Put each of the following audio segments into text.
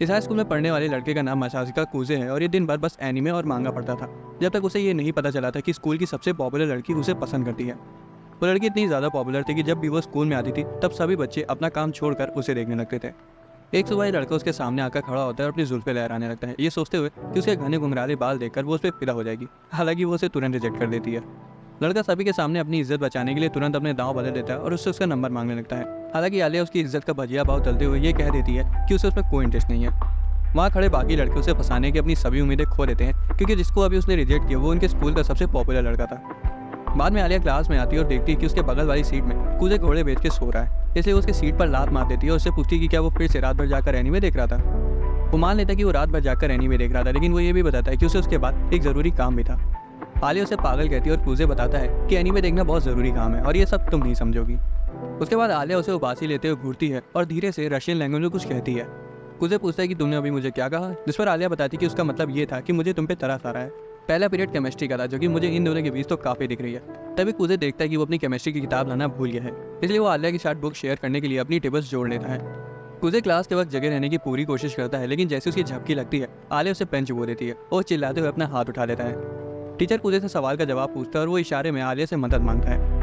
इस high school में पढ़ने वाले लड़के का नाम मासाशिका कुजे है और ये दिन भर बस एनीमे और मांगा पढ़ता था, जब तक उसे ये नहीं पता चला था कि स्कूल की सबसे पॉपुलर लड़की उसे पसंद करती है। वो लड़की इतनी ज़्यादा पॉपुलर थी कि जब भी वो स्कूल में आती थी तब सभी बच्चे अपना काम छोड़कर उसे देखने लगते थे। एक सुबह ये लड़का उसके सामने आकर खड़ा होता है और अपनी जुल्फे लहराने लगता है, ये सोचते हुए कि उसके घने घुंघराले बाल देखकर वो उस पर फिदा हो जाएगी। हालांकि वो उसे तुरंत रिजेक्ट कर देती है। लड़का सभी के सामने अपनी इज्जत बचाने के लिए तुरंत अपने दांव बदल देता है और उससे उसका नंबर मांगने लगता है। हालांकि आलिया उसकी इज्जत का भजिया भाव चलते हुए ये कह देती है कि उसे उसमें कोई इंटरेस्ट नहीं है। वहाँ खड़े बाकी लड़के उसे फंसाने की अपनी सभी उम्मीदें खो देते हैं, क्योंकि जिसको अभी उसने रिजेक्ट किया वो उनके स्कूल का सबसे पॉपुलर लड़का था। बाद में आलिया क्लास में आती है और देखती है कि उसके बगल वाली सीट में कुजे घोड़े बेच के सो रहा है, इसलिए उसकी सीट पर लात मार देती है और उससे पूछती है कि क्या वो फिर से रात भर जाकर एनीमे देख रहा था। वो मान लेता है कि वो रात भर जाकर एनीमे देख रहा था, लेकिन वो ये भी बताता है कि उसे उसके बाद एक ज़रूरी काम भी था। आलिया उसे पागल कहती है और कुजे बताता है कि एनीमे देखना बहुत ज़रूरी काम है और ये सब तुम नहीं समझोगी। उसके बाद आलिया उसे उबासी लेते हुए घूरती है और धीरे से रशियन लैंग्वेज में कुछ कहती है। कुजे पूछता है कि तुमने अभी मुझे क्या कहा, जिस पर आलिया बताती कि उसका मतलब ये था कि मुझे तुम पे तरस आ रहा है। पहला पीरियड केमिस्ट्री का था, जो कि मुझे इन दोनों के बीच तो काफ़ी दिख रही है। तभी कुजे देखता है कि वो अपनी केमिस्ट्री की किताब लाना भूल गया है, इसलिए वो आलिया के साथ बुक शेयर करने के लिए अपनी टेबल्स जोड़ लेता है। कुजे क्लास के वक्त जगह रहने की पूरी कोशिश करता है, लेकिन जैसे उसकी झपकी लगती है आलिया उसे पेन चुबो देती है और चिल्लाते हुए अपना हाथ उठा लेता है। टीचर कुजे से सवाल का जवाब पूछता है और वो इशारे में आलिया से मदद मांगता है।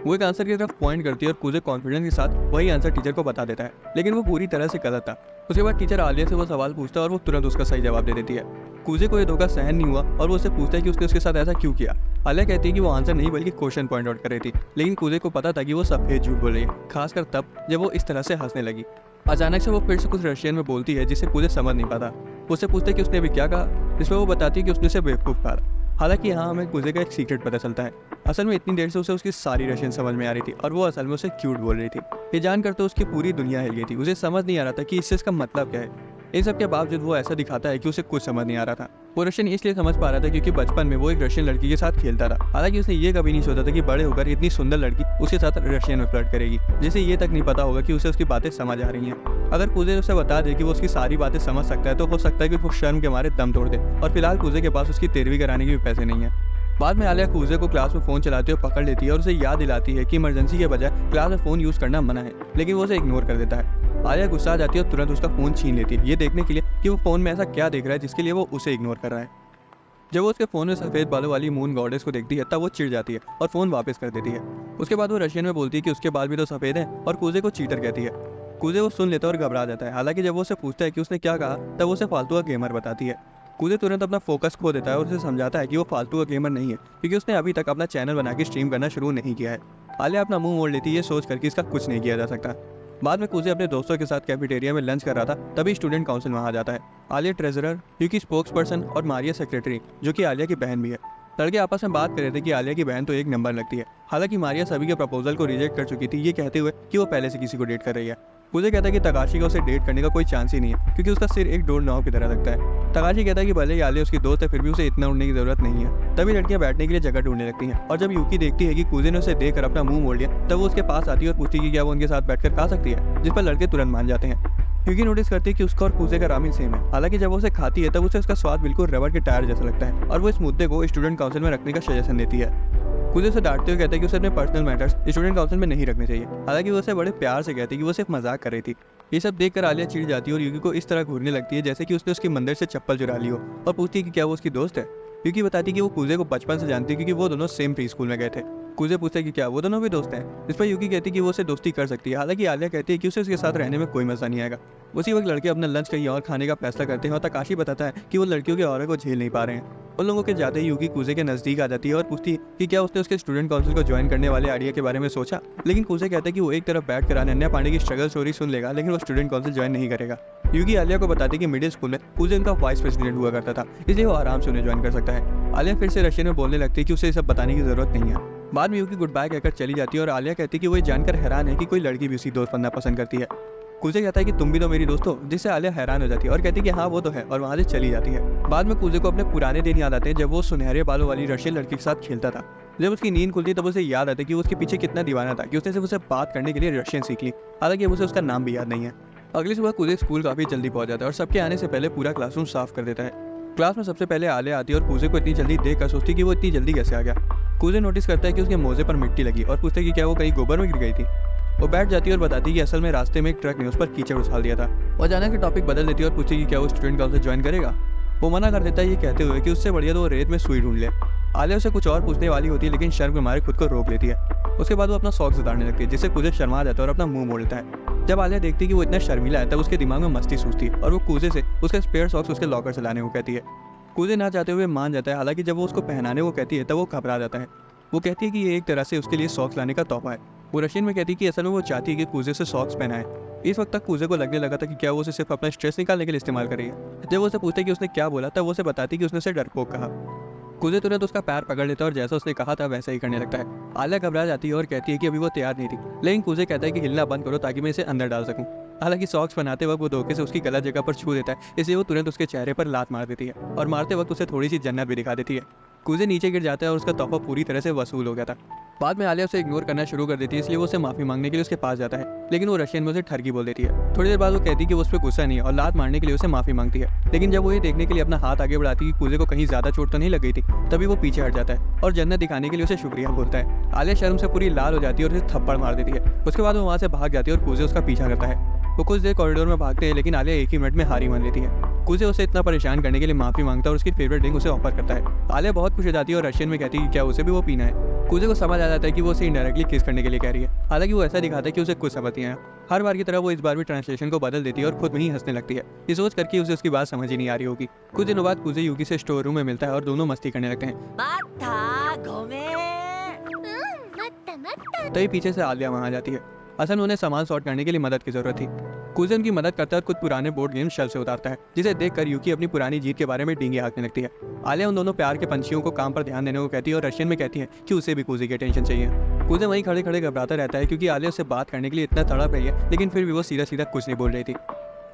वो एक आंसर की तरफ पॉइंट करती है और कुजे कॉन्फिडेंस के साथ वही आंसर टीचर को बता देता है, लेकिन वो पूरी तरह से गलत था। उसके बाद टीचर आलिया से वो सवाल पूछता है और वो तुरंत उसका सही जवाब दे देती है। कुजे को ये धोखा सहन नहीं हुआ और वो उससे पूछता है कि उसने उसके साथ ऐसा क्यों किया। आलिया कहती है कि वो आंसर नहीं बल्कि क्वेश्चन पॉइंट आउट कर रही थी, लेकिन कुजे को पता था कि वो सफेद झूठ बोल रही है, खासकर तब जब वो इस तरह से हंसने लगी। अचानक से वो फिर से कुछ रशियन में बोलती है जिसे कुजे समझ नहीं पाता। उससे पूछते कि उसने अभी क्या कहा, जिसमें वो बताती है कि उसने उसे बेवकूफ़ कहा। हालांकि यहाँ हमें कुजे का एक सीक्रेट पता चलता है। असल में इतनी देर से उसे उसकी सारी रशियन समझ में आ रही थी और वो असल में उसे क्यूट बोल रही थी। ये जानकर तो उसकी पूरी दुनिया हिल गई थी। उसे समझ नहीं आ रहा था कि इससे इसका मतलब क्या है। इन सब के बावजूद वो ऐसा दिखाता है कि उसे कुछ समझ नहीं आ रहा था। वो रशियन इसलिए समझ पा रहा था क्योंकि बचपन में वो एक रशियन लड़की के साथ खेलता था। हालांकि उसने ये कभी नहीं सोचा था कि बड़े होकर इतनी सुंदर लड़की उसके साथ रशियन में फ्लर्ट करेगी, जिसे ये तक नहीं पता होगा कि उसे उसकी बातें समझ आ रही हैं। अगर कुजे उसे बता दे कि वो उसकी सारी बातें समझ सकता है तो हो सकता है कि वो शर्म के मारे दम तोड़ दे, और फिलहाल कुजे के पास उसकी तेरहवीं कराने के भी पैसे नहीं है। बाद में आलिया कुजे को क्लास में फ़ोन चलाते हुए पकड़ लेती है और उसे याद दिलाती है कि इमरजेंसी के बजाय क्लास में फ़ोन यूज़ करना मना है, लेकिन वो उसे इग्नोर कर देता है। आलिया गुस्सा आ जाती है और तुरंत उसका फ़ोन छीन लेती है, ये देखने के लिए कि वो फ़ोन में ऐसा क्या देख रहा है जिसके लिए वो उसे इग्नोर कर रहा है। जब वो उसके फ़ोन में सफ़ेद बालों वाली मून गॉडेस को देखती है तब वो चिढ़ जाती है और फ़ोन वापस कर देती है। उसके बाद वो रशियन में बोलती है कि उसके बाल भी तो सफ़ेद हैं और कुजे को चीटर कहती है। कुजे वो सुन लेता है और घबरा जाता है। हालांकि जब वो उसे पूछता है कि उसने क्या कहा तब वो उसे फालतू का गेमर बताती है। कुजे तुरंत अपना फोकस खो देता है और उसे समझाता है कि वो फालतू का गेमर नहीं है, क्योंकि उसने अभी तक अपना चैनल बना के स्ट्रीम करना शुरू नहीं किया है। आलिया अपना मुंह मोड़ लेती है, ये सोच कर कि इसका कुछ नहीं किया जा सकता। बाद में कुजे अपने दोस्तों के साथ कैफेटेरिया में लंच कर रहा था, तभी स्टूडेंट काउंसिल वहाँ आ जाता है। आलिया ट्रेजरर, यूकी स्पोक्स पर्सन और मारिया सेक्रेटरी, जो कि आलिया की बहन भी है। लड़के आपस में बात कर रहे थे कि आलिया की बहन तो एक नंबर लगती है। हालांकि मारिया सभी के प्रपोजल को रिजेक्ट कर चुकी थी, ये कहते हुए कि वो पहले से किसी को डेट कर रही है। कुजे कहता है कि तकाशी का उसे डेट करने का कोई चांस ही नहीं है, क्योंकि उसका सिर एक डोर नाव की तरह लगता है। तकाशी कहता है कि भले ही आलिया उसकी दोस्त है, फिर भी उसे इतना उड़ने की जरूरत नहीं है। तभी लड़कियां बैठने के लिए जगह ढूंढने लगती हैं, और जब यूकी देखती है कि कुजे ने उसे देखकर अपना मुंह मोड़ लिया तब वो उसके पास आती है और पूछती है कि क्या वो उनके साथ बैठकर खा सकती है, जिस पर लड़के तुरंत मान जाते हैं। यूकी नोटिस करती है कि उसका और कुजे का रामेन सेम है। हालांकि जब वो उसे खाती है तब उसे उसका स्वाद बिल्कुल रबर के टायर जैसा लगता है, और वो इस मुद्दे को स्टूडेंट काउंसिल में रखने का सजेशन देती है। कुजे उसे डांटते हुए कहता है कि उसे अपने पर्सनल मैटर्स स्टूडेंट काउंसिल में नहीं रखने चाहिए। हालांकि वो उसे बड़े प्यार से कहती है कि वो सिर्फ मजाक कर रही थी। ये सब देखकर आलिया चिढ़ जाती है और यूकी को इस तरह घूरने लगती है जैसे कि उसने उसके मंदिर से चप्पल चुरा ली हो, और पूछती है कि क्या वो उसकी दोस्त है। यूकी बताती है कि वो कुजे को बचपन से जानती है, क्योंकि वो दोनों सेम प्री स्कूल में गए थे। कुजे पूछता है कि क्या वो दोनों भी दोस्त हैं, इस पर यूकी कहती है कि वो उसे दोस्ती कर सकती है। हालांकि आलिया कहती है कि उसे उसके साथ रहने में कोई मजा नहीं आएगा। उसी वक्त लड़के अपना लंच कहीं और खाने का फैसला करते हैं और तकाशी बताता है कि वो लड़कियों के ऑरा को झेल नहीं पा रहे हैं। उन लोगों के जाते ही यूकी कुजे के नज़दीक आ जाती है और पूछती है कि क्या उसने उसके स्टूडेंट काउंसिल को ज्वाइन करने वाले आइडिया के बारे में सोचा। लेकिन कुजे कहता है कि वो एक तरफ बैठ कर अनन्या पांडे की स्ट्रगल स्टोरी सुन लेगा, लेकिन वो स्टूडेंट काउंसिल ज्वाइन नहीं करेगा। यूकी आलिया को बताती है कि मिडिल स्कूल में कुजे उनका वाइस प्रेसिडेंट हुआ करता था, इसलिए वो आराम से उन्हें ज्वाइन कर सकता है। आलिया फिर से रशियन में बोलने लगती है कि उसे ये सब बताने की जरूरत नहीं है। बाद में यूकी गुड बाय कहकर चली जाती है और आलिया कहती है कि वो ये जानकर हैरान है कि कोई लड़की भी उसी दोस्त बनना पसंद करती है। कुजे कहता है कि तुम भी तो मेरी दोस्त हो, जिससे आलिया हैरान हो जाती है और कहती है कि हाँ वो तो है, और वहाँ से चली जाती है। बाद में कुजे को अपने पुराने दिन याद आते हैं जब वो सुनहरे बालों वाली रशियन लड़की के साथ खेलता था। जब उसकी नींद खुलती तब उसे याद आता है कि वो उसके पीछे कितना दीवाना था कि उसने सिर्फ उसे बात करने के लिए रशियन सीख ली। हालांकि अब उसे उसका नाम भी याद नहीं है। अगली सुबह कुजे स्कूल काफी जल्दी पहुंच जाता है और सबके आने से पहले पूरा क्लासरूम साफ कर देता है। क्लास में सबसे पहले आलिया आती है और कुजे को इतनी जल्दी देखकर सोचती कि वो इतनी जल्दी कैसे आ गया। कुजे नोटिस करता है कि उसके मोजे पर मिट्टी लगी और पूछता है कि क्या वो कहीं गोबर में गिर गई थी। वो बैठ जाती है और बताती है कि असल में रास्ते में एक ट्रक ने उस पर कीचड़ उछाल दिया था। वो अचानक टॉपिक बदल देती है और पूछती है कि क्या वो स्टूडेंट काउंसिल ज्वाइन करेगा। वो मना कर देता है, ये कहते हुए कि उससे बढ़िया तो वो रेत में सुई ढूंढ ले। आलिया उसे कुछ और पूछने वाली होती है लेकिन शर्म के मारे खुद को रोक लेती है। उसके बाद वो अपना सॉक्स उतारने लगती है जिससे कूजे शर्मा जाता है और अपना मुंह मोड़ लेता है। जब आलिया देखती है कि वो इतना शर्मिला है तब उसके दिमाग में मस्ती सूझती है और वो कूजे से उसका स्पेयर सॉक्स उसके लॉकर से लाने को कहती है। कूजे ना चाहते हुए मान जाता है, हालांकि जब वो उसको पहनाने को कहती है तब वो घबरा जाता है। वो कहती है कि ये एक तरह से उसके लिए सॉक्स लाने का तोहफा है। वो रशियन में कहती है कि असल में वो चाहती है कि कूजे से सॉक्स पहनाए। इस वक्त तक कूजे को लगने लगा था कि क्या वो उसे सिर्फ अपना स्ट्रेस निकालने के लिए इस्तेमाल कर रही है। जब वो उसे पूछते कि उसने क्या बोला तब वो उसे बताती कि उसने उसे डरपोक कहा। कूजे तुरंत उसका पैर पकड़ लेता है और जैसा उसने कहा था वैसा ही करने लगता है। आलिया घबरा जाती है और कहती है कि अभी वो तैयार नहीं थी, लेकिन कूजे कहता है कि हिलना बंद करो ताकि मैं इसे अंदर डाल सकूं। हालांकि सॉक्स बनाते वक्त वो धोखे से उसकी गलत जगह पर छू देता है, इसलिए वो तुरंत उसके चेहरे पर लात मार देती है और मारते वक्त उसे थोड़ी सी जन्नत भी दिखा देती है। कूजे नीचे गिर जाता है और उसका तोहफा पूरी तरह से वसूल हो गया था। बाद में आलिया उसे इग्नोर करना शुरू कर देती है, इसलिए वो उसे माफी मांगने के लिए उसके पास जाता है, लेकिन वो रशियन में उसे ठरकी बोल देती है। थोड़ी देर बाद वो कहती है कि वो उस पर गुस्सा नहीं है और लात मारने के लिए उसे माफी मांगती है, लेकिन जब वो ये देखने के लिए अपना हाथ आगे बढ़ाती है कि कूजे को कहीं ज्यादा चोट तो नहीं लग गई थी, तभी वो पीछे हट जाता है और जन्नत दिखाने के लिए उसे शुक्रिया बोलता है। आलिया शर्म से पूरी लाल हो जाती है और उसे थप्पड़ मार देती है। उसके बाद वो वहाँ से भाग जाती है और कूजे उसका पीछा करता है। वो कुछ देर कॉरिडोर में भागते हैं लेकिन आलिया एक ही मिनट में हारी मान लेती है। कूजे उसे इतना परेशान करने के लिए माफी मांगता है और उसकी फेवरेट ड्रिंक उसे ऑफर करता है। आलिया बहुत खुश हो जाती है और रशियन में कहती है कि क्या उसे भी वो पीना है। कूजे को समझ आ जाता है कि वो उसे इनडायरेक्टली किस करने के लिए कह रही है, हालांकि वो ऐसा दिखाता है कि उसे कुछ समझ नहीं आया। हर बार की तरह वो इस बार भी ट्रांसलेशन को बदल देती है और खुद में ही हंसने लगती है, ये सोच करके उसे उसकी बात समझ ही नहीं आ रही होगी। कुछ दिनों बाद कूजे यूकी से स्टोर रूम में मिलता है और दोनों मस्ती करने लगते हैं। तभी पीछे से आलिया वहां आ जाती है। असल में उन्हें सामान सॉर्ट करने के लिए मदद की जरूरत थी। कूजे उनकी मदद करता है और कुछ पुराने बोर्ड गेम शेल्फ से उतारता है, जिसे देखकर यूकी अपनी पुरानी जीत के बारे में डींगे हाँकने लगती है। आलिया उन दोनों प्यार के पंछियों को काम पर ध्यान देने को कहती है और रशियन में कहती है कि उसे भी कूजे की अटेंशन चाहिए। कूजे वहीं खड़े खड़े घबराता रहता है क्योंकि आलिया उससे बात करने के लिए इतना तड़प रही है, लेकिन फिर भी वो सीधा सीधा कुछ नहीं बोल रही थी।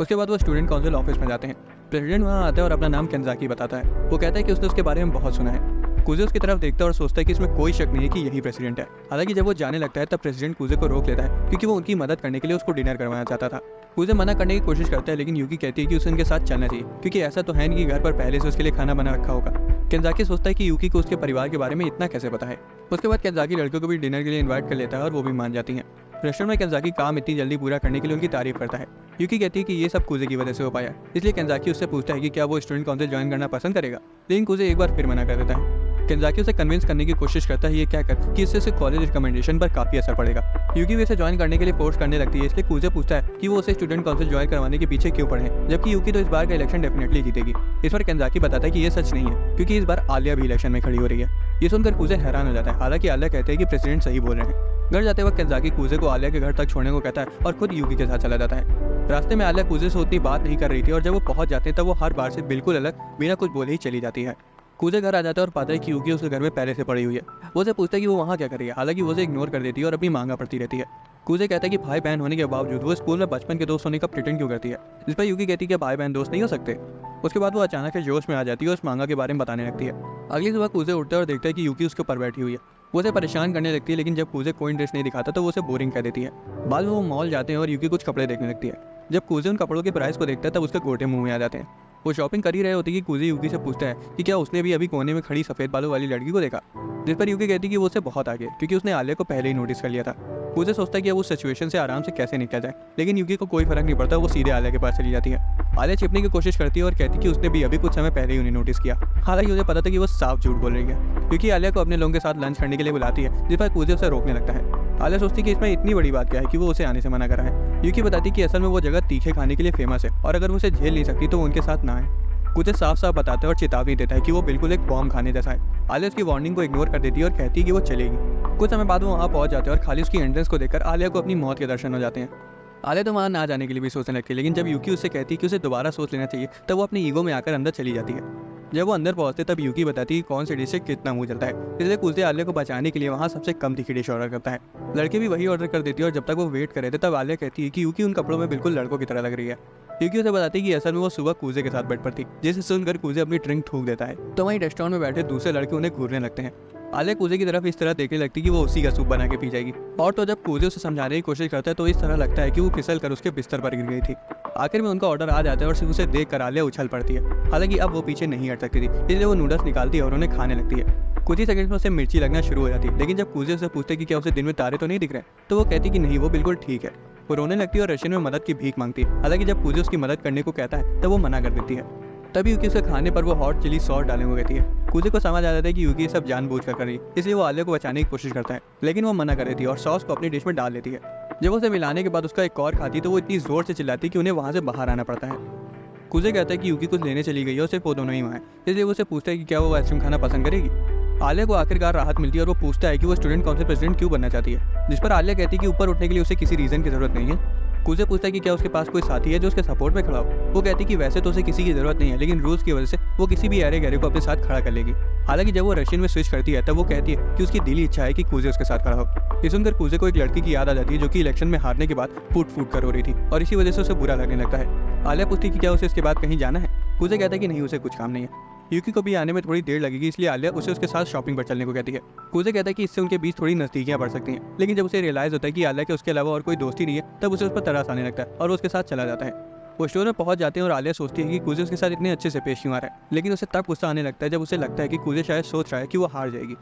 उसके बाद वो स्टूडेंट काउंसिल ऑफिस में जाते हैं। प्रेसिडेंट वहाँ आता है और अपना नाम केंजाकी बताता है। वो कहता है कि उसने उसके बारे में बहुत सुना है। कूजे उसकी तरफ देखता है और सोचता है कि इसमें कोई शक नहीं है कि यही प्रेसिडेंट है। हालांकि जब वो जाने लगता है तब प्रेसिडेंट कूजे को रोक लेता है क्योंकि वो उनकी मदद करने के लिए उसको डिनर करवाना चाहता था। कूजे मना करने की कोशिश करता है लेकिन यूकी कहती है कि उसे उनके साथ चलना चाहिए क्योंकि ऐसा तो है नहीं कि घर पर पहले से उसके लिए खाना बना रखा होगा। केंजाकी सोचता है कि यूकी को उसके परिवार के बारे में इतना कैसे पता है। उसके बाद केंजाकी लड़कियों को भी डिनर के लिए इन्वाइट कर लेता है और वो भी मान जाती हैं। रेस्टोरेंट में केंजाकी काम इतनी जल्दी पूरा करने के लिए उनकी तारीफ करता है। यूकी कहती है कि ये सब कूजे की वजह से हो पाया, इसलिए केंजाकी उससे पूछता है कि क्या वो स्टूडेंट काउंसिल ज्वाइन करना पसंद करेगा, लेकिन कूजे एक बार फिर मना कर देता है। केंजाकी उसे कन्विंस करने की कोशिश करता है ये कहकर कि इससे कॉलेज रिकमेंडेशन पर काफी असर पड़ेगा। यूकी भी उसे ज्वाइन करने के लिए फोर्स करने लगती है, इसलिए कूजे पूछता है कि वो उसे स्टूडेंट काउंसिल ज्वाइन करवाने के पीछे क्यों पड़े, जबकि यूकी तो इस बार का इलेक्शन डेफिनेटली जीतेगी। इस पर केंजाकी बताता है कि ये सच नहीं है क्योंकि इस बार आलिया भी इलेक्शन में खड़ी हो रही है। ये सुनकर कूजे हैरान हो जाता है, हालांकि आलिया कहते हैं कि प्रेसिडेंट सही बोल रहे हैं। घर जाते वक्त केंजाकी कूजे को आलिया के घर तक छोड़ने को कहता है और खुद यूकी के साथ चला जाता है। रास्ते में आलिया कूजे से उतनी बात नहीं कर रही थी और जब वो पहुंच जाते हैं तब वो हर बार से बिल्कुल अलग बिना कुछ बोले ही चली जाती है। कूजे घर आ जाता है और पाता है कि यूकी उसके घर में पहले से पड़ी हुई है। वो उसे पूछता है कि वो वहाँ क्या कर रही है, हालांकि वो उसे इग्नोर कर देती है और अपनी मांगा पड़ती रहती है। कूजे कहता है कि भाई बहन होने के बावजूद वो स्कूल में बचपन के दोस्त होने का प्रिटेंड क्यों करती है, जिस पर यूकी कहती है कि भाई बहन दोस्त नहीं हो सकते। उसके बाद वो अचानक से जोश में आ जाती है और उस मांगा के बारे में बताने लगती है। अगली सुबह कूजे उठता है और देखता है कि यूकी उसके ऊपर बैठी हुई है। वो उसे परेशान करने लगती है, लेकिन जब कूजे कोई इंटरेस्ट नहीं दिखाता तो वो उसे बोरिंग कह देती है। बाद में वो मॉल जाते हैं और यूकी कुछ कपड़े देखने लगती है। जब कूजे उन कपड़ों के प्राइस को देखता है तब उसके गोटे मुंह में आ जाते हैं। वो शॉपिंग कर ही रहे होते कि कूजे यूकी से पूछता है कि क्या उसने भी अभी कोने में खड़ी सफेद बालों वाली लड़की को देखा, जिस पर यूकी कहती है कि वो उससे बहुत आगे क्योंकि उसने आलिया को पहले ही नोटिस कर लिया था। कूजे सोचता है कि अब उस सिचुएशन से आराम से कैसे निकला जाए, लेकिन यूकी को कोई फर्क नहीं पड़ता, वो सीधे आलिया के पास चली जाती है। आलिया छिपने की कोशिश करती है और कहती है कि उसने भी अभी कुछ समय पहले ही उन्हें नोटिस किया। हालांकि उसे पता था कि वो साफ झूठ बोल रही है क्योंकि आलिया को अपने लोगों के साथ लंच करने के लिए बुलाती है, जिस पर कूजे उसे रोकने लगता है। आलिया सोचती है कि इसमें इतनी बड़ी बात क्या है कि वो उसे आने से मना कर रहा है। यूकी बताती कि असल में वो जगह तीखे खाने के लिए फेमस है और अगर वो उसे झेल नहीं सकती तो वो उनके साथ ना आए। कूजे साफ साफ बताता है और चेतावनी देता है कि वो बिल्कुल एक बॉम्ब खाने जैसा है। आलिया उसकी वार्निंग को इग्नोर कर देती है और कहती है कि वो चलेगी। कुछ समय बाद वो वहाँ पहुँच जाते हैं और खाली उसकी एंट्रेंस को देखकर आलिया को अपनी मौत के दर्शन हो जाते हैं। आलिया तो वहाँ ना जाने के लिए भी सोचने लगती है, लेकिन जब यूकी उससे कहती है कि उसे दोबारा सोच लेना चाहिए तब वो अपनी ईगो में आकर अंदर चली जाती है। जब वो अंदर पहुंचते तब यूकी बताती है कि कौन सी डिश से कितना मुंह जलता है, इसलिए कूजे आलिया को बचाने के लिए वहाँ सबसे कम तीखी डिश ऑर्डर करता है। लड़के भी वही ऑर्डर कर देती है और जब तक वो वेट कर रहे थे तब आलिया कहती है कि यूकी उन कपड़ों में बिल्कुल लड़कों की तरह लग रही है। यूकी उसे बताती है कि असल में वो सुबह कूजे के साथ बेड पर थी, जिसे सुनकर कूजे अपनी ड्रिंक थूक देता है। तो वहीं रेस्टोरेंट में बैठे दूसरे लड़के उन्हें घूरने लगते हैं। आलिया कूजे की तरफ इस तरह देखने लगती है कि वो उसी का सूप बना के पी जाएगी। और तो जब कूजे उसे समझाने की कोशिश करता है तो इस तरह लगता है कि वो फिसल कर उसके बिस्तर पर गिर गई थी। आखिर में उनका ऑर्डर आ जाता है और सिर्फ उसे देख कर आलिया उछल पड़ती है। हालांकि अब वो पीछे नहीं हट सकती थी, इसलिए वो नूडल्स निकालती है और उन्हें खाने लगती है। कुछ ही सेकंड में उसे मिर्ची लगना शुरू हो जाती है, लेकिन जब कूजे उसे पूछते कि क्या उसे दिन में तारे तो नहीं दिख रहे, तो वो कहती कि नहीं, वो बिल्कुल ठीक है। वो रोने लगती है और रशियन में मदद की भीख मांगती है। हालांकि जब कूजे उसकी मदद करने को कहता है तब वो मना कर देती है। तभी यूकी उसे खाने पर वो हॉट चिली सॉस डालने को कहती है। कूजे को समझ आ जाता है कि यूकी सब जानबूझ कर रही है, इसलिए वो आलिया को बचाने की कोशिश करता है, लेकिन वो मना कर देती है और सॉस को अपनी डिश में डाल लेती है। जब उसे मिलाने के बाद उसका एक और खाती तो वो इतनी जोर से चिल्लाती कि उन्हें वहाँ से बाहर आना पड़ता है। कूजे कहता है कि यूकी कुछ लेने चली गई है और सिर्फ वो दोनों ही वहाँ है, इसलिए वो उसे पूछता है कि क्या वो आइसक्रीम खाना पसंद करेगी। आलिया को आखिरकार राहत मिलती है और वो पूछता है कि वो स्टूडेंट काउंसिल प्रेसिडेंट क्यों बनना चाहती है, जिस पर आलिया कहती है कि ऊपर उठने के लिए उसे किसी रीजन की जरूरत नहीं है। कूजे पूछता है कि क्या उसके पास कोई साथी है जो उसके सपोर्ट में खड़ा हो। वो कहती है कि वैसे तो उसे किसी की जरूरत नहीं है, लेकिन रूल्स की वजह से वो किसी भी अरे गहरे को अपने साथ खड़ा कर लेगी। हालांकि जब वो रशियन में स्विच करती है तब वो कहती है कि उसकी दिली इच्छा है कि कूजे उसके साथ खड़ा हो। ये सुनकर कूजे को एक लड़की की याद आ जाती है जो कि इलेक्शन में हारने के बाद फूट फूट कर रो रही थी और इसी वजह से उसे बुरा लगने लगता है। आलिया पूछती है कि क्या उसे इसके बाद कहीं जाना है। कूजे कहता है कि नहीं, उसे कुछ काम नहीं है। यूकी को भी आने में थोड़ी देर लगेगी, इसलिए आलिया उसे उसके साथ शॉपिंग पर चलने को कहती है। कूजे कहता है कि इससे उनके बीच थोड़ी नजदीकियां बढ़ सकती हैं, लेकिन जब उसे रियलाइज होता है कि आलिया के उसके अलावा और कोई दोस्ती नहीं है तब उसे उस पर तरस आने लगता है और उसके साथ चला जाता है। वो स्टोर में पहुंच जाते हैं और आलिया सोचती है कि कूजे उसके साथ इतने अच्छे से पेश क्यों आ रहा है, लेकिन उसे तब गुस्सा आने लगता है जब उसे लगता है कि कूजे शायद सोच रहा है कि वो हार जाएगी।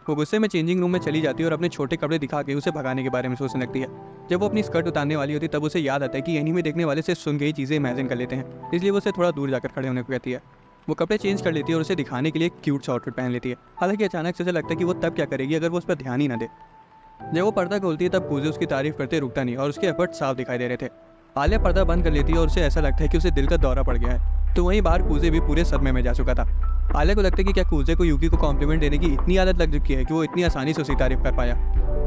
वो गुस्से में चेंजिंग रूम में चली जाती है और अपने छोटे कपड़े दिखा के उसे भगाने के बारे में सोचने लगती है। जब वो अपनी स्कर्ट उतारने वाली होती है तब उसे याद आता है कि एनीमे देखने वाले से सुन के ही चीज़ें इमेजिन कर लेते हैं, इसलिए वो उसे थोड़ा दूर जाकर खड़े होने को कहती है। वो कपड़े चेंज कर लेती है और उसे दिखाने के लिए क्यूट सा आउटफिट पहन लेती है। हालांकि अचानक से उसे लगता है कि वो तब क्या करेगी अगर वो उस पर ध्यान ही ना दे। जब वो पर्दा खोलती है तब कूजे उसकी तारीफ करते रुकता नहीं और उसके एफर्ट साफ दिखाई दे रहे थे। आलिया पर्दा बंद कर लेती है और उसे ऐसा लगता है कि उसे दिल का दौरा पड़ गया है। तो वहीं बाहर कूजे भी पूरे सदमे में जा चुका था। आलिया को लगता है कि क्या कूजे को यूकी को कॉम्प्लीमेंट देने की इतनी आदत लग चुकी है कि वो इतनी आसानी से उसकी तारीफ कर पाया।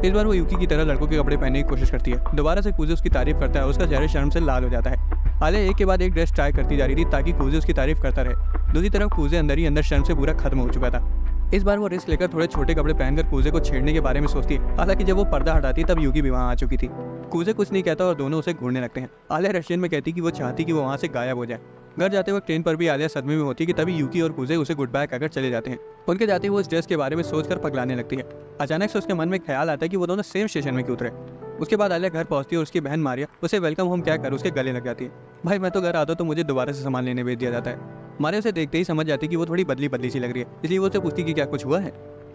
इस बार वो यूकी की तरह लड़कों के कपड़े पहनने की कोशिश करती है। दोबारा से कूजे उसकी तारीफ करता है और उसका चेहरा शर्म से लाल हो जाता है। आलिया एक के बाद एक ड्रेस ट्राई करती जा रही थी ताकि कूजे उसकी तारीफ करता रहे। दूसरी तरफ कूजे अंदर ही अंदर शर्म से पूरा खत्म हो चुका था। इस बार वो रिस्क लेकर थोड़े छोटे कपड़े पहनकर कूजे को छेड़ने के बारे में सोचती है। हालांकि जब वो पर्दा हटाती तब यूकी भी वहाँ आ चुकी थी। कूजे कुछ नहीं कहता और दोनों उसे घूरने लगते हैं। आलिया रशियन में कहती कि वो चाहती कि वो वहाँ से गायब हो जाए। घर जाते वक्त ट्रेन पर भी आलिया सदमे में होती है कि तभी यूकी और कूजे उसे गुड बाय कहकर चले जाते हैं। उनके जाते वो इस ड्रेस के बारे में सोचकर पगलाने लगती है। अचानक से उसके मन में ख्याल आता है कि वो दोनों सेम स्टेशन में क्यों उतरे। उसके बाद आलिया घर पहुंचती है और उसकी बहन मारिया उसे वेलकम होम कहकर उसके गले लग जाती है। भाई मैं तो घर आता तो मुझे दोबारा से सामान लेने भेज दिया जाता है। मारिया उसे देखते ही समझ जाती है कि वो थोड़ी बदली बदली सी लग रही है, इसलिए वो उसे पूछती कि क्या कुछ हुआ है।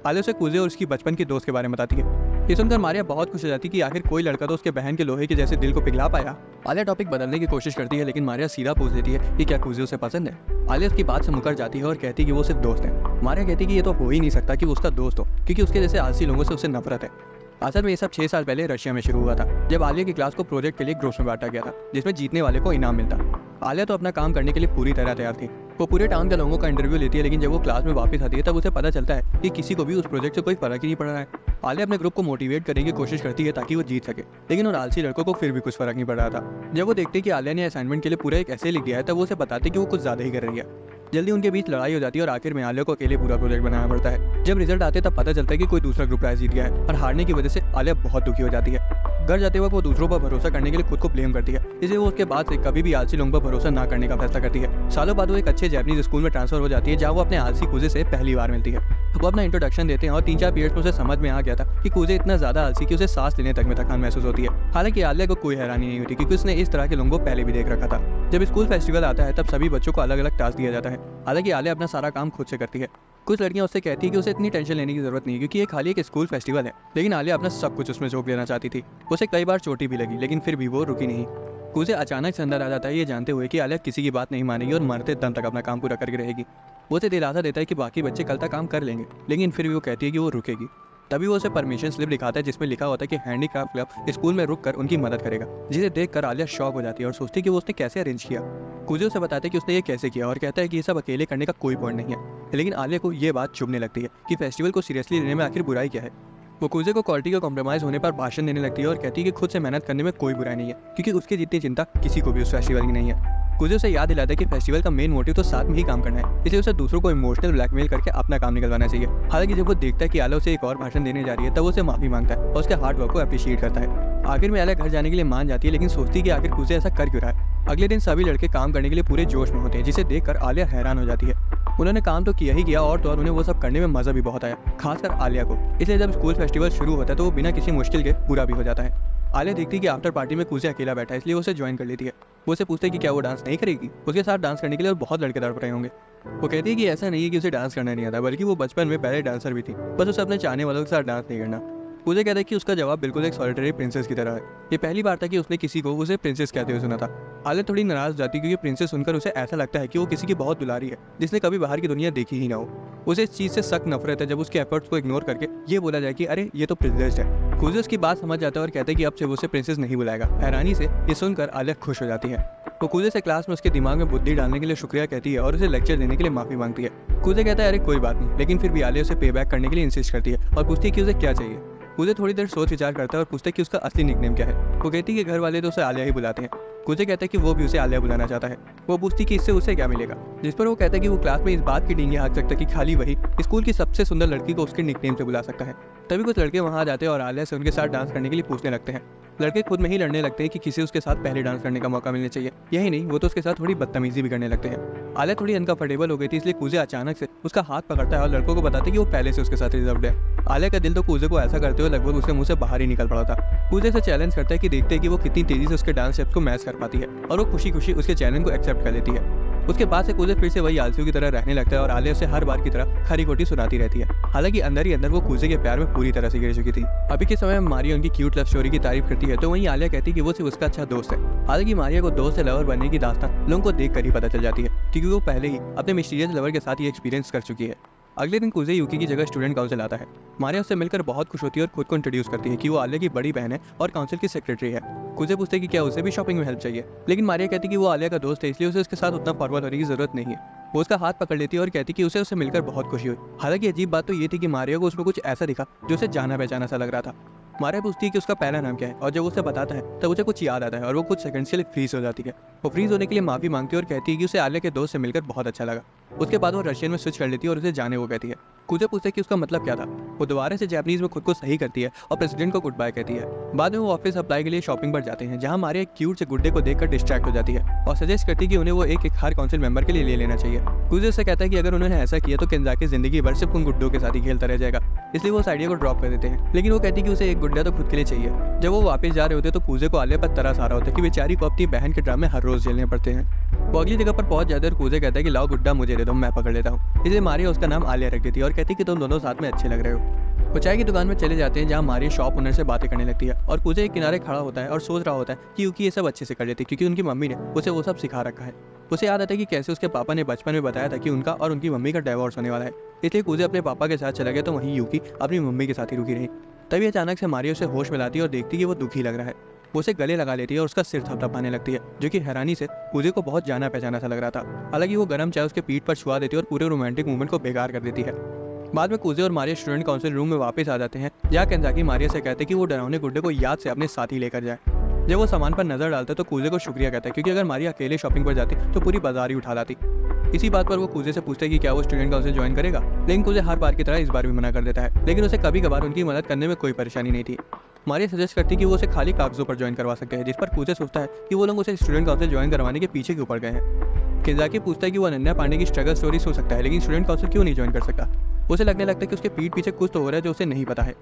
आलिया उसे कूजे और उसकी बचपन के दोस्त के बारे में बताती है। ये सुनकर मारिया बहुत खुश हो जाती है कि आखिर कोई लड़का तो उसके बहन के लोहे के जैसे दिल को पिघला पाया। आलिया टॉपिक बदलने की कोशिश करती है, लेकिन मारिया सीधा पूछ देती है कि क्या कूजे उसे पसंद है। आलिया उसकी बात से मुकर जाती है और कहती है कि वो सिर्फ दोस्त है। मारिया कहती है कि ये तो हो ही नहीं सकता कि वो उसका दोस्त हो, क्योंकि उसके जैसे आलसी लोगों से उसे नफरत है। असल में ये सब 6 साल पहले रशिया में शुरू हुआ था, जब आलिया की क्लास को प्रोजेक्ट के लिए ग्रुप्स में बांटा गया था, जिसमें जीतने वाले को इनाम मिलता। आलिया तो अपना काम करने के लिए पूरी तरह तैयार थी। वो पूरे टाउन के लोगों का इंटरव्यू लेती है, लेकिन जब वो क्लास में वापस आती है तब उसे पता चलता है कि किसी को भी उस प्रोजेक्ट से कोई फर्क ही नहीं पड़ रहा है। आलिया अपने ग्रुप को मोटिवेट करने की कोशिश करती है ताकि वो जीत सके, लेकिन उन आलसी लड़कों को फिर भी कुछ फर्क नहीं पड़ रहा था। जब वो देखते कि आलिया ने असाइनमेंट के लिए पूरा एक ऐसे लिख दिया है तब वो उसे बताते कि वो कुछ ज्यादा ही कर रही है। जल्दी उनके बीच लड़ाई हो जाती है और आखिर में आलिया को अकेले पूरा प्रोजेक्ट बनाना पड़ता है। जब रिजल्ट आते तब पता चलता है कि कोई दूसरा ग्रुप प्राइज जीत गया है और हारने की वजह से आलिया बहुत दुखी हो जाती है। घर जाते वक्त वो दूसरों पर भरोसा करने के लिए खुद को ब्लेम करती है, इसलिए वो उसके बाद से कभी भी आलसी लोगों पर भरोसा ना करने का फैसला करती है। सालों बाद वो एक अच्छे जापानीज स्कूल में ट्रांसफर हो जाती है, जहाँ वो अपने आलसी कूजे से पहली बार मिलती है। वो अपना इंट्रोडक्शन देते हैं और 3-4 पीरियड्स में उसे समझ में आ गया था कि कूजे इतना ज्यादा आलसी कि उसे सांस लेने तक में थकान महसूस होती है। हालांकि आलिया को कोई हैरानी नहीं होती क्योंकि उसने इस तरह के लोगों को पहले भी देख रखा था। जब स्कूल फेस्टिवल आता है तब सभी बच्चों को अलग अलग टास्क दिया जाता है। हालांकि आलिया अपना सारा काम खुद से करती है। कुछ लड़कियां उससे कहती है कि उसे इतनी टेंशन लेने की जरूरत नहीं है क्योंकि ये खाली एक स्कूल फेस्टिवल है, लेकिन आलिया अपना सब कुछ उसमें झोंक लेना चाहती थी। उसे कई बार चोटी भी लगी, लेकिन फिर भी वो रुकी नहीं। कूजे अचानक से अंदर आ जाता है, ये जानते हुए कि आलिया किसी की बात नहीं मानेगी और मरते दम तक अपना काम पूरा करके रहेगी। वो उसे दिलासा देता है कि बाकी बच्चे कल तक काम कर लेंगे, लेकिन फिर भी वो कहती है कि वो रुकेगी। तभी वो उसे परमिशन स्लिप दिखाता है जिसमें लिखा होता है कि हैंडीक्राफ्ट क्लब स्कूल में रुककर उनकी मदद करेगा, जिसे देखकर आलिया शॉक हो जाती है और सोचती है कि वो उसने कैसे अरेंज किया। कूजे उसे बताते हैं कि उसने ये कैसे किया और कहता है कि ये सब अकेले करने का कोई पॉइंट नहीं है, लेकिन आलिया को ये बात चुभने लगती है कि फेस्टिवल को सीरियसली लेने में आखिर बुराई क्या है। वो कूजे को क्वालिटी का कॉम्प्रोमाइज होने पर भाषण देने लगती है और कहती है कि खुद से मेहनत करने में कोई बुराई नहीं है, क्योंकि उसकी जितनी चिंता किसी को भी उस फेस्टिवल की नहीं है। कूजे उसे याद दिलाता है कि फेस्टिवल का मेन मोटिव तो साथ में ही काम करना है, इसलिए उसे दूसरों को इमोशनल ब्लैकमेल करके अपना काम निकलवाना चाहिए। हालांकि जब वो देखता है कि आलिया उसे एक और भाषण देने जा रही है तब उसे माफी मांगता है और उसके हार्ड वर्क को अप्रिशिएट करता है। आखिर में आलिया घर जाने के लिए मान जाती है, लेकिन सोचती है कि आखिर कूजे ऐसा कर क्यों रहा है। अगले दिन सभी लड़के काम करने के लिए पूरे जोश में होते हैं, जिसे देखकर आलिया हैरान हो जाती है। उन्होंने काम तो किया ही किया और तो और उन्हें वो सब करने में मजा भी बहुत आया, खासकर आलिया को। इसलिए जब स्कूल फेस्टिवल शुरू होता है तो वो बिना किसी मुश्किल के पूरा भी हो जाता है। आलिया देखती है कि आफ्टर पार्टी में कूजे अकेला बैठा है, इसलिए वो उसे ज्वाइन कर लेती है। वो उसे पूछते है कि क्या वो डांस नहीं करेगी। उसके साथ डांस करने के लिए और बहुत लड़के तड़प रहे होंगे। वो कहती है कि ऐसा नहीं है कि उसे डांस करना नहीं आता, बल्कि वो बचपन में पहले डांसर भी थी, बस उसे अपने चाहने वालों के साथ डांस नहीं करना। मुझे कहता है कि उसका जवाब बिल्कुल एक सॉलिटरी प्रिंसेस की तरह है। ये पहली बार था कि उसने किसी को उसे प्रिंसेस कहते हुए सुना था। आलिया थोड़ी नाराज जाती क्योंकि प्रिंसेस सुनकर उसे ऐसा लगता है कि वो किसी की बहुत दुलारी है जिसने कभी बाहर की दुनिया देखी ही ना हो। उसे इस चीज़ से सख्त नफरत है जब उसके एफर्ट्स को इग्नोर करके ये बोला जाए कि अरे ये तो प्रिविलेज्ड है। कुजे उसकी बात समझ जाता है और कहता है कि अब से वो उसे प्रिंसेस नहीं बुलाएगा। हैरानी से ये सुनकर आलिया खुश हो जाती है। वो कुजे से क्लास में उसके दिमाग में बुद्धि डालने के लिए शुक्रिया कहती है और उसे लेक्चर देने के लिए माफी मांगती है। कुजे कहता है अरे कोई बात नहीं, लेकिन फिर भी आलिया उसे पे बैक करने के लिए इंसिस्ट करती है और पूछती है कि उसे क्या चाहिए। कुजे थोड़ी देर सोच विचार करता है और पूछता है कि उसका असली निकनेम क्या है। वो कहती है कि घर वाले तो उसे आलिया ही बुलाते हैं। कुजे कहता है कि वो भी उसे आलिया बुलाना चाहता है। वो पूछती कि इससे उसे क्या मिलेगा, जिस पर वो कहता है कि वो क्लास में इस बात की डींगे हाँक सकता है कि खाली वही स्कूल की सबसे सुंदर लड़की को उसके निकनेम से बुला सकता है। तभी कुछ लड़के वहाँ आ जाते हैं और आलिया से उनके साथ डांस करने के लिए पूछने लगते हैं। लड़के खुद में ही लड़ने लगते हैं कि किसी उसके साथ पहले डांस करने का मौका मिलना चाहिए। यही नहीं, वो तो उसके साथ थोड़ी बदतमीजी भी करने लगते हैं। आलिया थोड़ी अनकंफर्टेबल हो गई थी, इसलिए कुजे अचानक से उसका हाथ पकड़ता है और लड़कों को बताता है कि वो पहले से उसके साथ रिजर्व्ड है। आलिया का दिल तो कुजे को ऐसा करते हुए लगभग उसके मुंह से बाहर ही निकल पड़ा था। कुजे से चैलेंज करता है कि देखते हैं कि वो कितनी तेजी से उसके डांस स्टेप्स को मैच कर पाती है, और वो खुशी खुशी उसके चैलेंज को एक्सेप्ट कर लेती है। उसके बाद से कुजे फिर से वही आलसियों की तरह रहने लगता है और आलिया उसे हर बार की तरह खरी खोटी सुनाती रहती है। हालांकि अंदर ही अंदर वो कुजे के प्यार में पूरी तरह से गिर चुकी थी। अभी के समय में मारिया उनकी क्यूट लव स्टोरी की तारीफ करती है तो वहीं आलिया कहती है कि वो सिर्फ उसका अच्छा दोस्त है। हालांकि मारिया को दोस्त से लवर बनने की दास्तान लोगों को देख कर ही पता चल जाती है, क्योंकि वो पहले ही अपने मिस्टीरियस लवर के साथ ये एक्सपीरियंस कर चुकी है। अगले दिन कुजे यूकी की जगह स्टूडेंट काउंसिल आता है। मारिया उससे मिलकर बहुत खुश होती है और खुद को इंट्रोड्यूस करती है कि वो आलिया की बड़ी बहन है और काउंसिल की सेक्रेटरी है। कुजे पूछते हैं कि क्या उसे भी शॉपिंग में हेल्प चाहिए, लेकिन मारिया कहती है कि वो आलिया का दोस्त है, इसलिए उसे उसके साथ उतना फॉरवर्ड होने की जरूरत नहीं है। वो उसका हाथ पकड़ लेती है और कहती है कि उसे मिलकर बहुत खुशी हुई। हालांकि अजीब बात तो ये थी कि मारिया को उसमें कुछ ऐसा दिखा जो उसे जाना पहचाना सा लग रहा था। मारिया पूछती है कि उसका पहला नाम क्या है, और जब उसे बताता है तब उसे कुछ याद आता है और वो कुछ सेकंड्स के लिए फ्रीज हो जाती है। वो फ्रीज होने के लिए माफी मांगती है और कहती है कि उसे आलिया के दोस्त से मिलकर बहुत अच्छा लगा। उसके बाद वो रशियन में स्विच कर लेती है और उसे जाने को कहती है। कुजे पूछते है कि उसका मतलब क्या था। वो दोबारा से जापानीज में खुद को सही करती है और प्रेसिडेंट को गुड बाय कहती है। बाद में वो ऑफिस अप्लाई के लिए शॉपिंग पर जाते हैं, जहां मारिया एक क्यूट से गुड्डे को देखकर डिस्ट्रैक्ट हो जाती है और सजेस्ट करती है कि उन्हें वो एक हर काउंसिल मेंबर के लिए ले लेना चाहिए। कुजे से कहता है कि अगर उन्होंने ऐसा किया तो केंजाकी जिंदगी भर सिर्फ उन गुड्डों के साथ ही खेलता रह जाएगा, इसलिए वो उस आइडिया को ड्रॉप कर देते हैं। लेकिन वो कहती है कि उसे एक गुड्डा तो खुद के लिए चाहिए। जब वो वापस जा रहे होते तो कुजे को आलिया पर तरस आ रहा होता है कि बेचारी को अपनी बहन के ड्रामे हर रोज झेलने पड़ते हैं। वो अगली जगह पर पहुंच जाते हैं और कुजे कहता है कि लाओ गुड्डा मुझे दे दो, मैं पकड़ लेता हूँ। इसलिए मारिया उसका नाम आलिया रख देती है और कहती है कि तुम दोनों साथ में अच्छे लग रहे हो। वो चाय की दुकान में चले जाते हैं जहाँ मारिया शॉप ओनर से बातें करने लगती है और कुजे एक किनारे खड़ा होता है और सोच रहा होता है कि यूकी ये सब अच्छे से कर लेती है क्योंकि उनकी मम्मी ने उसे वो सब सिखा रखा है। उसे याद आता है कि कैसे उसके पापा ने बचपन में बताया था कि उनका और उनकी मम्मी का डिवोर्स होने वाला है, इसलिए कुजे अपने पापा के साथ चला गया तो वहीं यूकी अपनी मम्मी के साथ ही रुकी रही। तभी अचानक से मारिया उसे होश मिलाती है और देखती है कि वो दुखी लग रहा है। वो उसे गले लगा लेती है और उसका सिर थपथपाने लगती है, जो कि हैरानी से कुजे को बहुत जाना पहचाना सा लग रहा था। हालांकि वो गर्म चाय उसके पीठ पर छुआ देती है और पूरे रोमांटिक मूवमेंट को बेकार कर देती है। बाद में कुजे और मारिया स्टूडेंट काउंसिल रूम में वापस आ जाते हैं, जहाँ केंजाकी मारिया से कहते हैं कि वो डरावने गुड्डे को याद से अपने साथ ही लेकर जाए। जब वो सामान पर नजर डालता है तो कुजे को शुक्रिया कहता है, क्योंकि अगर मारिया अकेले शॉपिंग पर जाती तो पूरी बाजार ही उठा लाती। इसी बात पर वो कुजे से पूछते हैं कि क्या वो स्टूडेंट काउंसिल ज्वाइन करेगा, लेकिन कुजे हर बार की तरह इस बार भी मना कर देता है। लेकिन उसे कभी कभार उनकी मदद करने में कोई परेशानी नहीं थी। मारिया सजेस्ट करती है कि वो उसे खाली कागजों पर ज्वाइन करवा सकते हैं, जिस पर कुजे सोचता है कि वो लोग उसे स्टूडेंट काउंसिल ज्वाइन करवाने के पीछे क्यों पड़ गए हैं। केंजाकी पूछता है कि वो अनन्या पांडे की स्ट्रगल स्टोरी सुन सकता है, लेकिन स्टूडेंट काउंसिल क्यों नहीं ज्वाइन कर सकता। उसे लगने लगता है कि उसके पीठ पीछे कुछ तो हो रहा है जो उसे नहीं पता है।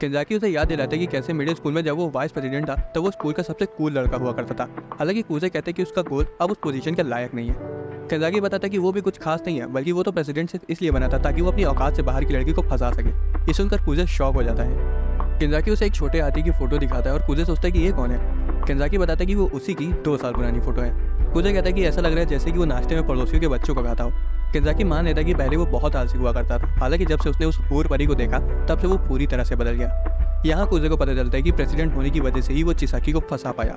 केंजाकी उसे याद दिलाता है कि कैसे मिडिल स्कूल में जब वो वाइस प्रेसिडेंट था तब वो स्कूल का सबसे कूल लड़का हुआ करता था। हालांकि कुजे कहते हैं कि उसका गोल अब उस पोजीशन के लायक नहीं है। केंजाकी बताता है कि वो भी कुछ खास नहीं है, बल्कि वो तो प्रेसिडेंट सिर्फ इसलिए बना था ताकि वो अपनी औकात से बाहर की लड़की को फंसा सके। ये सुनकर कुजे शॉक हो जाता है। केंजाकी उसे एक छोटे हाथी की फोटो दिखाता है और कुजे सोचता है कि ये कौन है। केंजाकी बताता है कि वो उसी की 2 साल पुरानी फोटो है। कुजे कहता है कि ऐसा लग रहा है जैसे कि वो नाश्ते में पड़ोसियों के बच्चों को गाता हो। केंजाकी मान लेता है कि पहले वो बहुत आलसी हुआ करता था, हालांकि जब से उसने उस हूर परी को देखा तब से वो पूरी तरह से बदल गया। यहाँ कुजे को पता चलता है कि प्रेसिडेंट होने की वजह से ही वो चिसाकी को फंसा पाया।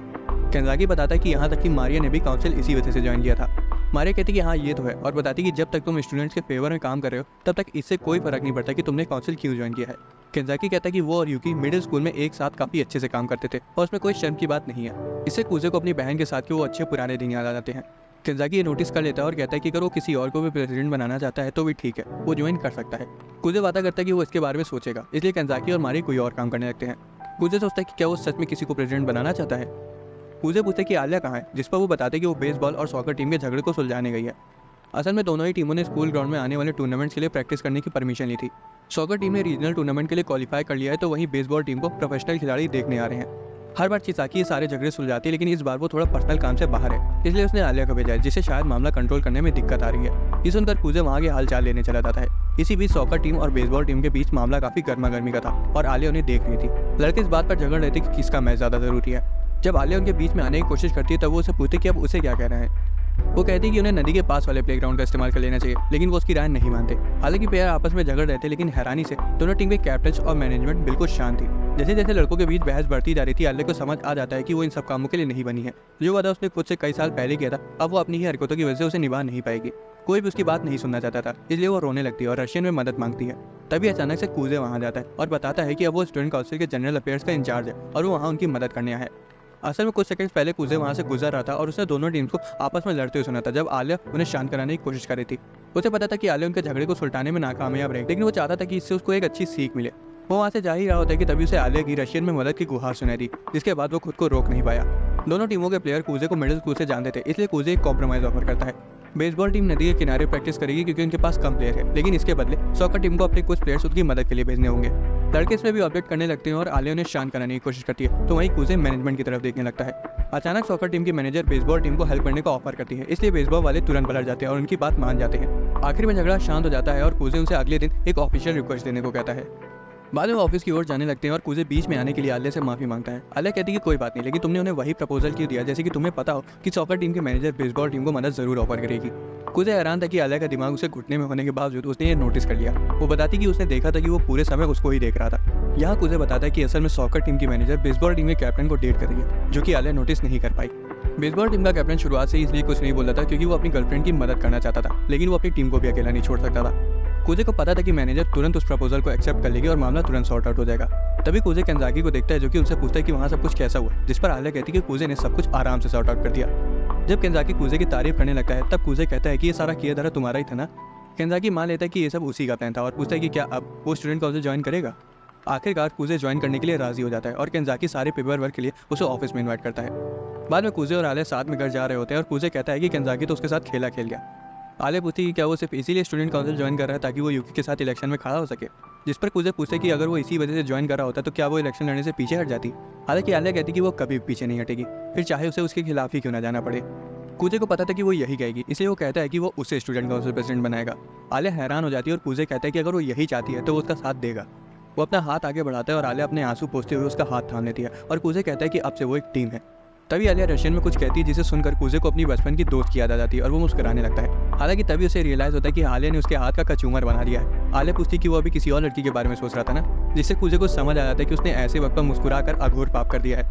केंजाकी बताता है कि यहाँ तक कि मारिया ने भी काउंसिल इसी वजह से ज्वाइन किया था। मारिया कहती कि हाँ ये तो है, और बताती कि जब तक तुम स्टूडेंट्स के फेवर में काम कर रहे हो तब तक इससे कोई फर्क नहीं पड़ता कि तुमने काउंसिल क्यों ज्वाइन किया है। केंजाकी कहता है कि वो और यूकी मिडिल स्कूल में एक साथ काफी अच्छे से काम करते थे और उसमें कोई शर्म की बात नहीं है। इससे कुजे को अपनी बहन के साथ के वो अच्छे पुराने दिन याद आ जाते हैं। केंजाकी ये नोटिस कर लेता है और कहता है कि अगर वो किसी और को भी प्रेसिडेंट बनाना चाहता है तो भी ठीक है, वो ज्वाइन कर सकता है। कुजे वादा करता है कि वो इसके बारे में सोचेगा, इसलिए केंजाकी और मारिया कोई और काम करने लगते हैं। कुजे सोचता है कि क्या वो सच में किसी को प्रेसिडेंट बनाना चाहता है। कुजे पूछते कि आलिया कहाँ है, जिस पर वो बताते हैं कि वो बेसबॉल और सॉकर टीम के झगड़े को सुलझाने गई है। असल में दोनों ही टीमों ने स्कूल ग्राउंड में आने वाले टूर्नामेंट्स के लिए प्रैक्टिस करने की परमिशन ली थी। सॉकर टीम ने रीजनल टूर्नामेंट के लिए क्वालिफाई कर लिया है, तो वहीं बेसबॉल टीम को प्रोफेशनल खिलाड़ी देखने आ रहे हैं। हर बार चिसाकी ये सारे झगड़े सुलझाती है, लेकिन इस बार वो थोड़ा पर्सनल काम से बाहर है, इसलिए उसने आलिया को भेजा है, जिससे शायद मामला कंट्रोल करने में दिक्कत आ रही है। ये सुनकर कूजे वहाँ के हालचाल लेने चला जाता है। इसी बीच सॉकर टीम और बेसबॉल टीम के बीच मामला काफी गर्मा गर्मी का था और आलिया उन्हें देख रही थी। लड़के इस बात पर झगड़ रहे थे कि किसका मैच ज्यादा जरूरी है। जब आलिया उनके बीच में आने की कोशिश करती है तब वो उसे पूछती कि अब उसे क्या कहना है। वो कहती है कि उन्हें नदी के पास वाले प्लेग्राउंड का इस्तेमाल कर लेना चाहिए, लेकिन वो उसकी राय नहीं मानते। हालांकि प्लेयर आपस में झगड़ रहे थे, लेकिन हैरानी से दोनों टीम के कैप्टन और मैनेजमेंट बिल्कुल शांत थी। जैसे जैसे लड़कों के बीच बहस बढ़ती जा रही थी, आलिया को समझ आ जाता है कि वो इन सब कामों के लिए नहीं बनी है। जो वादा उसने खुद से कई साल पहले किया था, अब वो अपनी ही हरकतों की वजह से उसे निभा नहीं पाएगी। कोई भी उसकी बात नहीं सुनना चाहता था, इसलिए वो रोने लगती है और रशियन में मदद मांगती है। तभी अचानक से कूजे वहाँ जाता है और बताता है कि अब वो स्टूडेंट काउंसिल के जनरल अफेयर्स का इंचार्ज है और वो वहाँ उनकी मदद करने आया है। असल में कुछ सेकंड पहले कूजे वहाँ से गुजर रहा था और उसने दोनों टीम्स को आपस में लड़ते हुए सुना था, जब आलिया उन्हें शांत कराने की कोशिश कर रही थी। उसे पता था कि आलिया उनके झगड़े को सुलटाने में नाकामयाब रही, लेकिन वो चाहता था कि इससे उसको एक अच्छी सीख मिले। वो वहाँ से जा ही रहा होता है कि तभी उसे आलिया की रशियन में मदद की गुहार सुनाई दी, जिसके बाद वो खुद को रोक नहीं पाया। दोनों टीमों के प्लेयर कूजे को मिडिल स्कूल से जानते थे, इसलिए कूजे एक कॉम्प्रोमाइज ऑफर करता है। बेसबॉल टीम नदी के किनारे प्रैक्टिस करेगी क्योंकि उनके पास कम प्लेयर है, लेकिन इसके बदले सॉकर टीम को अपने कुछ प्लेयर्स उसकी मदद के लिए भेजने होंगे। लड़के इसमें भी ऑब्जेक्ट करने लगते हैं और आलिया उन्हें शांत कराने की कोशिश करती है, तो वहीं कूजे मैनेजमेंट की तरफ देखने लगता है। अचानक सॉकर टीम की मैनेजर बेसबॉल टीम को हेल्प करने का ऑफर करती है, इसलिए बेसबॉल वाले तुरंत पलट जाते हैं और उनकी बात मान जाते हैं। आखिर में झगड़ा शांत हो जाता है और कूजे उनसे अगले दिन एक ऑफिशियल रिक्वेस्ट देने को कहता है। बाद में ऑफिस की ओर जाने लगते हैं और कूजे बीच में आने के लिए आलिया से माफी मांगता है। आलिया कहती है कि कोई बात नहीं, लेकिन तुमने उन्हें वही प्रपोजल क्यों दिया जैसे कि तुम्हें पता हो कि सॉकर टीम के मैनेजर बेसबॉल टीम को मदद जरूर ऑफर करेगी। कूजे हैरान था कि आलिया का दिमाग उसे घुटने में होने के बावजूद उसने ये नोटिस कर लिया। वो बताती कि उसने देखा था कि वो पूरे समय उसको ही देख रहा था। यहाँ कूजे बताता है कि असल में सॉकर टीम की मैनेजर बेसबॉल टीम के कैप्टन को डेट कर रही है, जो कि आलिया नोटिस नहीं कर पाई। बेसबॉल टीम का कैप्टन शुरुआत से इसलिए कुछ नहीं बोल रहा था क्योंकि वो अपनी गर्लफ्रेंड की मदद करना चाहता था, लेकिन वो अपनी टीम को भी अकेला नहीं छोड़ सकता था। कूजे को पता था कि मैनेजर तुरंत उस प्रपोजल को एक्सेप्ट कर लेगी और मामला तुरंत सॉर्ट आउट हो जाएगा। तभी कूजे केंजाकी को देखता है, जो कि उनसे पूछता है कि वहाँ सब कुछ कैसा हुआ, जिस पर आलिया कहती है कि कूजे ने सब कुछ आराम से सॉर्ट आउट कर दिया। जब केंजाकी कूजे की तारीफ करने लगता है, तब कूजे कहता है कि ये सारा किया धरा तुम्हारा ही था ना। केंजाकी मान लेता है कि ये सब उसी का प्लान था और पूछता है कि क्या अब वो स्टूडेंट काउंसिल ज्वाइन करेगा। आखिरकार कूजे ज्वाइन करने के लिए राजी हो जाता है और केंजाकी सारे पेपर वर्क के लिए उसे ऑफिस में इन्वाइट करता है। बाद में कूजे और आलिया साथ में घर जा रहे होते हैं और कूजे कहता है कि केंजाकी तो उसके साथ खेला खेल गया। आलिया पूछती कि क्या वो सिर्फ इसीलिए स्टूडेंट काउंसिल ज्वाइन कर रहा है ताकि वो यूकी के साथ इलेक्शन में खड़ा हो सके, जिस पर कूजे पूछते कि अगर वो इसी वजह से ज्वाइन कर रहा होता तो क्या वो इलेक्शन लड़ने से पीछे हट जाती। हालांकि आलिया कहती कि वो कभी पीछे नहीं हटेगी, फिर चाहे उसे उसके खिलाफ ही क्यों ना जाना पड़े। कूजे को पता था कि वो यही कहेगी, इसलिए वो कहता है कि वो उसे स्टूडेंट काउंसिल प्रेसिडेंट बनाएगा। आलिया हैरान हो जाती है और कूजे कहता है कि अगर वो यही चाहती है तो वो उसका साथ देगा। वो अपना हाथ आगे बढ़ाता है और आलिया अपने आंसू पोंछते हुए उसका हाथ थाम लेती है और कूजे कहता है कि अब से वो एक टीम है। तभी आलिया रशियन में कुछ कहती है, जिसे सुनकर कूजे को अपनी बचपन की दोस्त की याद आ जाती है और वो मुस्कुराने लगता है। हालांकि तभी उसे रियलाइज होता है कि आलिया ने उसके हाथ का कचूमर बना दिया है। आलिया पूछती कि वो अभी किसी और लड़की के बारे में सोच रहा था ना, जिससे कूजे को समझ आ जाता है कि उसने ऐसे वक्त पर मुस्कुरा कर अघोर पाप कर दिया है।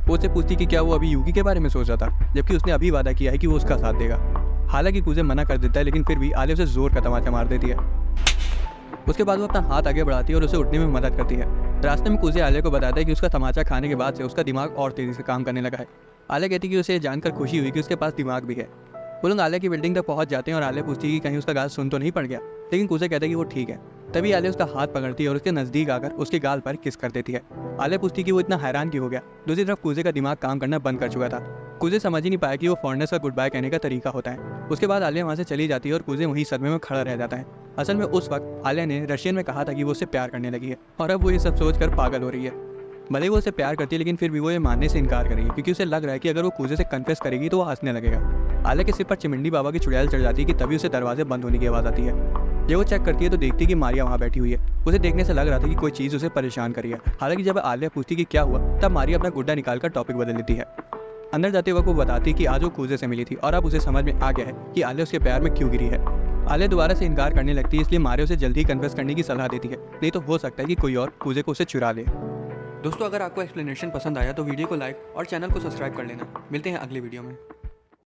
वो उससे पूछती कि क्या वो अभी यूकी के बारे में सोच रहा था, जबकि उसने अभी वादा किया है कि वो उसका साथ देगा। हालांकि कूजे मना कर देता है, लेकिन फिर भी आलिया उसे जोर का तमाचा मार देती है। उसके बाद वो अपना हाथ आगे बढ़ाती है और उसे उठने में मदद करती है। रास्ते में कूजे आलिया को बताता है कि उसका तमाचा खाने के बाद से उसका दिमाग और तेजी से काम करने लगा है। आलिया कहती है कि उसे जानकर खुशी हुई कि उसके पास दिमाग भी है। वो लोग आलिया की बिल्डिंग तक पहुंच जाते हैं और आलिया पूछती है कि कहीं उसका गाल सुन तो नहीं पड़ गया, लेकिन कूजे कहता है कि वो ठीक है। तभी आलिया उसका हाथ पकड़ती है और उसके नजदीक आकर उसके गाल पर किस कर देती है। आलिया पूछती कि वो इतना हैरान क्यों हो गया। दूसरी तरफ कूजे का दिमाग काम करना बंद कर चुका था। कूजे समझ ही नहीं पाया कि वो फॉरनर्स का गुड बाय कहने का तरीका होता है। उसके बाद आलिया वहाँ से चली जाती है और कूजे वहीं सदमे में खड़ा रह जाता है। असल में उस वक्त आलिया ने रशियन में कहा था कि वो उससे प्यार करने लगी है और अब वो ये सब सोचकर पागल हो रही है। भले ही वो उसे प्यार करती है, लेकिन फिर भी वो ये मानने से इनकार करेगी क्योंकि उसे लग रहा है कि अगर वो कूजे से कन्फेस करेगी तो वो हंसने लगेगा। आलिया के सिर पर चिमिंडी बाबा की चुड़ैल चढ़ जाती है कि तभी उसे दरवाजे बंद होने की आवाज़ आती है। जब वो चेक करती है तो देखती है कि मारिया वहाँ बैठी हुई है। उसे देखने से लग रहा था कि कोई चीज़ उसे परेशान करी है। हालांकि जब आलिया पूछती कि क्या हुआ, तब मारिया अपना गुड्डा निकालकर टॉपिक बदल लेती है। अंदर जाते वक्त वो बताती कि आज वो कूजे से मिली थी और अब उसे समझ में आ गया है कि आलिया उसके प्यार में क्यों गिरी है। आलिया दोबारा से इनकार करने लगती है, इसलिए मारिया उसे जल्दी ही कन्फेस करने की सलाह देती है, नहीं तो हो सकता है कि कोई और कूजे को उसे चुरा ले। दोस्तों, अगर आपको एक्सप्लेनेशन पसंद आया तो वीडियो को लाइक और चैनल को सब्सक्राइब कर लेना। मिलते हैं अगली वीडियो में।